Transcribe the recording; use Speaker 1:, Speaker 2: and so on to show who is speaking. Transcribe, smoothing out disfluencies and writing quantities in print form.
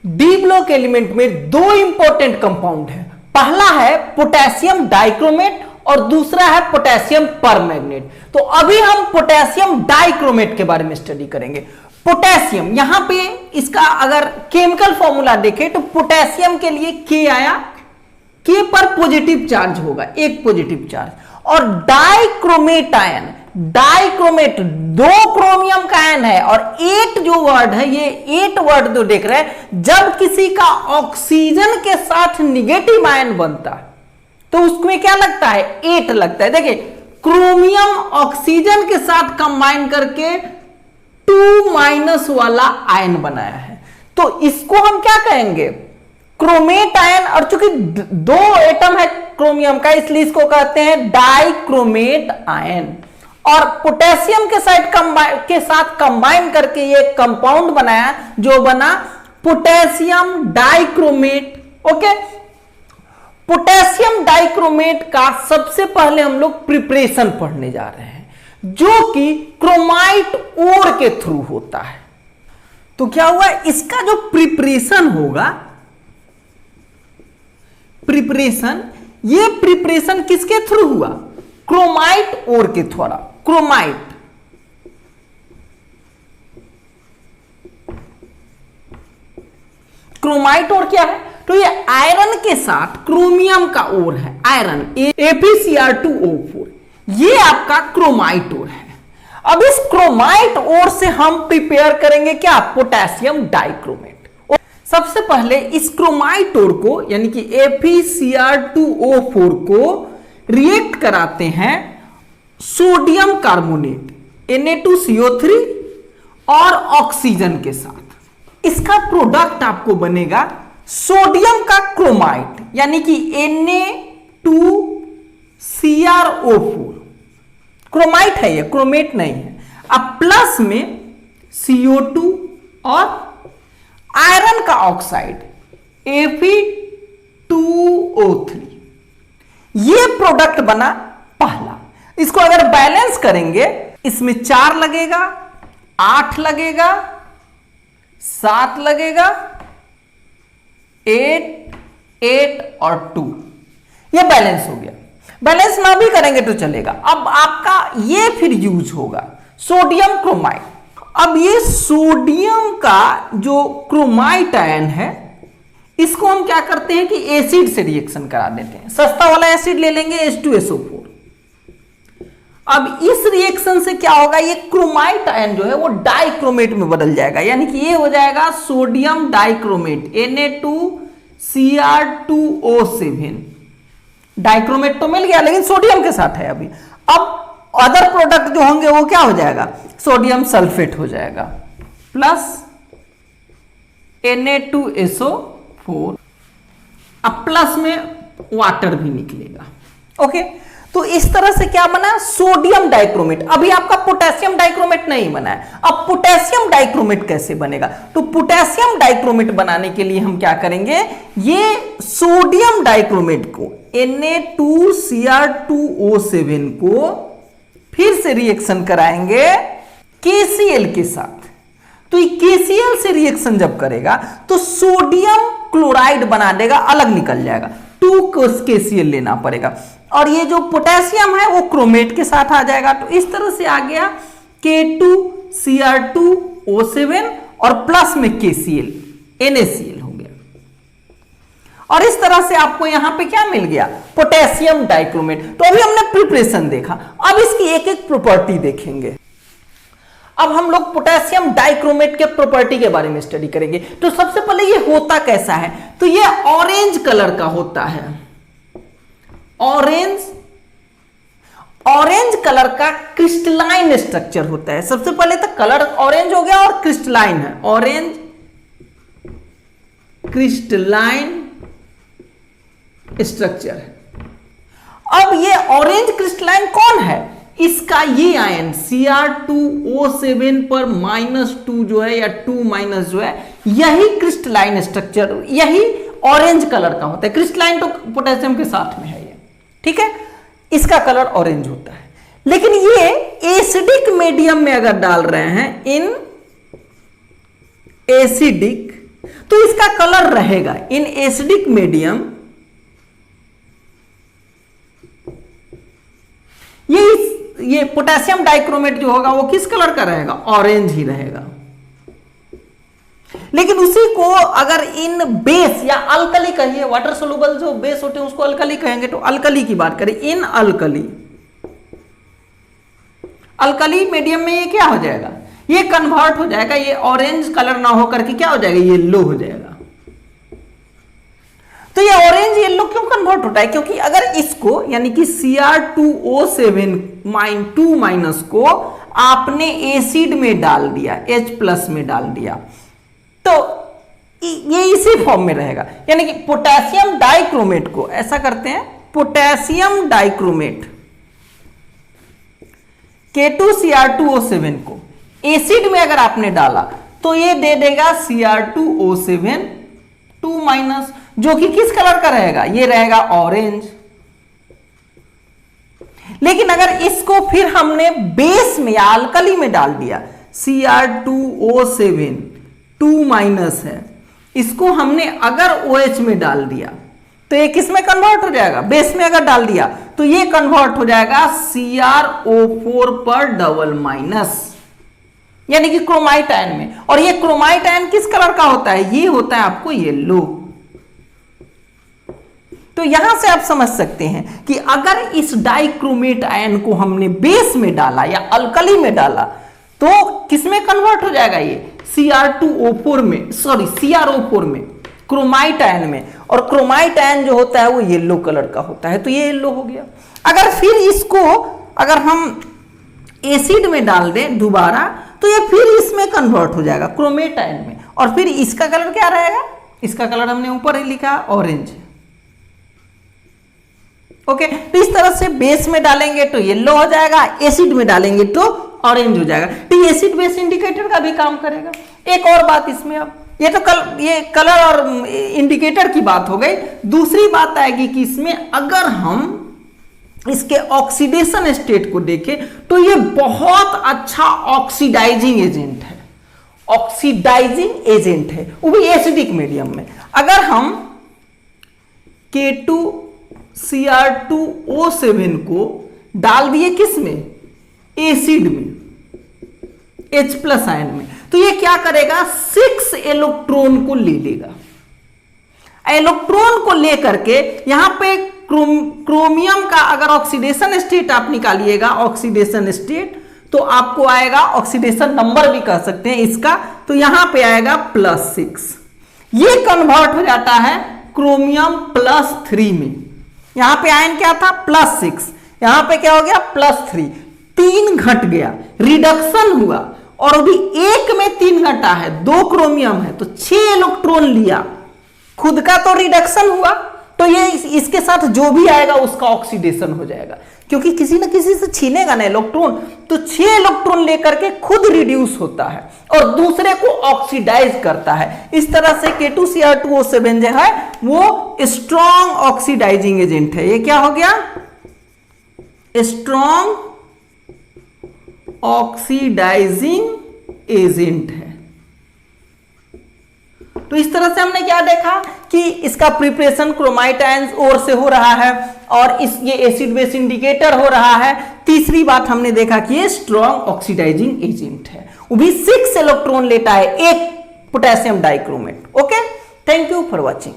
Speaker 1: D block element में दो important compound है, पहला है पोटेशियम डाइक्रोमेट और दूसरा है पोटेशियम परमैंगनेट। तो अभी हम पोटेशियम डाइक्रोमेट के बारे में स्टडी करेंगे। पोटेशियम, यहां पे इसका अगर केमिकल फॉर्मूला देखें तो पोटेशियम के लिए के आया, के पर पॉजिटिव चार्ज होगा, एक पॉजिटिव चार्ज। और डाइक्रोमेट आयन, डाइक्रोमेट दो क्रोमियम का आयन है और 8 जो वर्ड है, ये 8 वर्ड जो देख रहे हैं, जब किसी का ऑक्सीजन के साथ निगेटिव आयन बनता है तो उसमें क्या लगता है, 8 लगता है। देखिए क्रोमियम ऑक्सीजन के साथ कंबाइन करके 2- वाला आयन बनाया है, तो इसको हम क्या कहेंगे, क्रोमेट आयन। और चूंकि दो एटम है क्रोमियम का, इसलिए इसको कहते हैं डाइक्रोमेट आयन। और पोटेशियम के साथ कंबाइन करके ये कंपाउंड बनाया जो बना potassium dichromate. Okay, potassium dichromate का सबसे पहले हम लोग प्रिपरेशन पढ़ने जा रहे हैं, जो कि क्रोमाइट ओर के थ्रू होता है। तो क्या हुआ, इसका जो प्रिपरेशन होगा, प्रिपरेशन, ये प्रिपरेशन किसके थ्रू हुआ, क्रोमाइट ओर के थ्रू। क्रोमाइट, क्रोमाइट ओर क्या है, तो ये आयरन के साथ क्रोमियम का ओर है, आयरन ApCr2O4, ये आपका क्रोमाइट ओर है। अब इस क्रोमाइट ओर से हम प्रिपेयर करेंगे क्या, पोटेशियम डाइक्रोमेट। सबसे पहले इस क्रोमाइट ओर को यानी कि ApCr2O4 को रिएक्ट कराते हैं सोडियम कार्बोनेट Na2CO3 और ऑक्सीजन के साथ। इसका प्रोडक्ट आपको बनेगा सोडियम का क्रोमाइट यानी कि Na2CrO4। क्रोमाइट है ये, क्रोमेट नहीं है। अब प्लस में CO2 और आयरन का ऑक्साइड Fe2O3, ये प्रोडक्ट बना पहला। इसको अगर बैलेंस करेंगे, इसमें 4 लगेगा, 8 लगेगा, 7 लगेगा, 8 और 2, ये बैलेंस हो गया। बैलेंस ना भी करेंगे तो चलेगा। अब आपका ये फिर यूज होगा सोडियम क्रोमाइट। अब ये सोडियम का जो क्रोमाइट आयन है, इसको हम क्या करते हैं कि एसिड से रिएक्शन करा देते हैं। सस्ता वाला एसिड ले लेंगे H2SO4। अब इस रिएक्शन से क्या होगा, ये क्रोमाइट आयन जो है वो डाइक्रोमेट में बदल जाएगा, यानी कि ये हो जाएगा सोडियम डाइक्रोमेट Na2Cr2O7। डाइक्रोमेट तो मिल गया लेकिन सोडियम के साथ है अभी। अब अदर प्रोडक्ट जो होंगे वो क्या हो जाएगा, सोडियम सल्फेट हो जाएगा प्लस Na2SO4। अब प्लस में वाटर भी निकलेगा। ओके, तो इस तरह से क्या बना, सोडियम डाइक्रोमेट। अभी आपका पोटेशियम डाइक्रोमेट नहीं बना है। अब पोटेशियम डाइक्रोमेट कैसे बनेगा, तो पोटेशियम डाइक्रोमेट बनाने के लिए हम क्या करेंगे, ये सोडियम डाइक्रोमेट को Na2Cr2O7 को फिर से रिएक्शन कराएंगे KCl के साथ। तो ये KCl से रिएक्शन जब करेगा तो सोडियम क्लोराइड बना देगा, अलग निकल जाएगा, 2 KCl लेना पड़ेगा। और ये जो पोटेशियम है वो क्रोमेट के साथ आ जाएगा। तो इस तरह से आ गया K2Cr2O7 और प्लस में KCl NaCl हो गया। और इस तरह से आपको यहां पे क्या मिल गया, पोटेशियम डाइक्रोमेट। तो अभी हमने प्रिपरेशन देखा, अब इसकी एक एक प्रॉपर्टी देखेंगे। अब हम लोग पोटेशियम डाइक्रोमेट के प्रॉपर्टी के बारे में स्टडी करेंगे। तो सबसे पहले ये होता कैसा है, तो ये ऑरेंज कलर का होता है, ऑरेंज कलर का क्रिस्टलाइन स्ट्रक्चर होता है। सबसे पहले तो कलर ऑरेंज हो गया और क्रिस्टलाइन है, ऑरेंज क्रिस्टलाइन स्ट्रक्चर है। अब ये ऑरेंज क्रिस्टलाइन कौन है, इसका ये आयन Cr2O7 पर -2 जो है या 2- जो है, यही क्रिस्टलाइन स्ट्रक्चर, यही ऑरेंज कलर का होता है। क्रिस्टलाइन तो पोटेशियम के साथ में है ये, ठीक है, इसका कलर ऑरेंज होता है। लेकिन ये एसिडिक मीडियम में अगर डाल रहे हैं, इन एसिडिक, तो इसका कलर रहेगा इन एसिडिक मीडियम, ये पोटेशियम डाइक्रोमेट जो होगा वो किस कलर का रहेगा? ऑरेंज ही रहेगा। लेकिन उसी को अगर इन बेस या अल्कली कहिए, वाटर सोल्यूबल जो बेस होते हैं उसको अल्कली कहेंगे, तो अल्कली की बात करें, इन अल्कली मीडियम में ये क्या हो जाएगा? ये कन्वर्ट हो जाएगा, ये ऑरेंज कलर ना होकर के क्या हो जाएगा? येलो हो जाएगा। तो ये ऑरेंज येलो क्यों कन्वर्ट होता है? क्योंकि अगर इसको यानी कि Cr2O7 को आपने एसिड में डाल दिया, H+ में डाल दिया, तो ये इसी फॉर्म में रहेगा। यानी कि पोटेशियम डाइक्रोमेट को ऐसा करते हैं, पोटेशियम डाइक्रोमेट K2Cr2O7 को एसिड में अगर आपने डाला तो ये दे देगा Cr2O7 2-, जो कि किस कलर का रहेगा? ये रहेगा ऑरेंज। लेकिन अगर इसको फिर हमने बेस में या अल्कली में डाल दिया, Cr2O7 2- है, इसको हमने अगर OH में डाल दिया तो ये किस में कन्वर्ट हो जाएगा? बेस में अगर डाल दिया तो ये कन्वर्ट हो जाएगा CrO4 पर डबल-, यानी कि क्रोमाइट आयन में। और ये क्रोमाइट आयन किस कलर का होता है? ये होता है आपको येलो। तो यहां से आप समझ सकते हैं कि अगर इस डाइक्रोमेट आयन को हमने बेस में डाला या अल्कली में डाला तो किस में कन्वर्ट हो जाएगा? ये CrO4 में, क्रोमाइट आयन में। और क्रोमाइट आयन जो होता है वो येलो कलर का होता है, तो ये येलो हो गया। अगर फिर इसको अगर हम एसिड में डाल दें दोबारा तो ये फिर इसमें कन्वर्ट हो जाएगा क्रोमेट आयन में, और फिर इसका कलर क्या रहेगा? इसका कलर हमने ऊपर ही लिखा ऑरेंज। ओके, तो इस तरह से बेस में डालेंगे तो येलो हो जाएगा, एसिड में डालेंगे तो ऑरेंज हो जाएगा। तो एसिड बेस इंडिकेटर का भी काम करेगा। एक और बात इसमें, अब ये तो ये कलर और इंडिकेटर की बात हो गई। दूसरी बात आएगी कि इसमें अगर हम इसके ऑक्सीडेशन स्टेट को देखें तो ये बहुत अच्छा ऑक्सीडाइजिंग एजेंट है, वो भी एसिडिक मीडियम में। अगर हम K2Cr2O7 को डाल दिए किस में? एसिड में, H+ आयन में, तो ये क्या करेगा? 6 इलेक्ट्रॉन को ले लेगा। इलेक्ट्रॉन को लेकर के यहां पे क्रोमियम का अगर ऑक्सीडेशन स्टेट आप निकालिएगा, ऑक्सीडेशन स्टेट, तो आपको आएगा, ऑक्सीडेशन नंबर भी कह सकते हैं इसका, तो यहां पे आएगा +6। ये कन्वर्ट हो जाता है क्रोमियम +3 में। यहां पे आयन क्या था? +6, यहां पे क्या हो गया? +3, 3 घट गया, रिडक्शन हुआ। और अभी एक में 3 घटा है, 2 क्रोमियम है, तो 6 इलेक्ट्रॉन लिया, खुद का तो रिडक्शन हुआ, तो ये इसके साथ जो भी आएगा उसका ऑक्सीडेशन हो जाएगा, क्योंकि किसी ना किसी से छीनेगा ना इलेक्ट्रॉन, तो 6 इलेक्ट्रॉन लेकर के खुद रिड्यूस होता है और दूसरे को ऑक्सीडाइज करता है। इस तरह से K2Cr2O7 जो है वो स्ट्रॉन्ग ऑक्सीडाइजिंग एजेंट है। ये क्या हो गया? स्ट्रॉन्ग ऑक्सीडाइजिंग एजेंट है। तो इस तरह से हमने क्या देखा कि इसका प्रिपरेशन क्रोमाइट आयंस ओर से हो रहा है और ये एसिड बेस इंडिकेटर हो रहा है। तीसरी बात हमने देखा कि ये स्ट्रॉन्ग ऑक्सीडाइजिंग एजेंट है, वो भी 6 इलेक्ट्रॉन लेता है एक potassium dichromate. Okay, thank you for watching.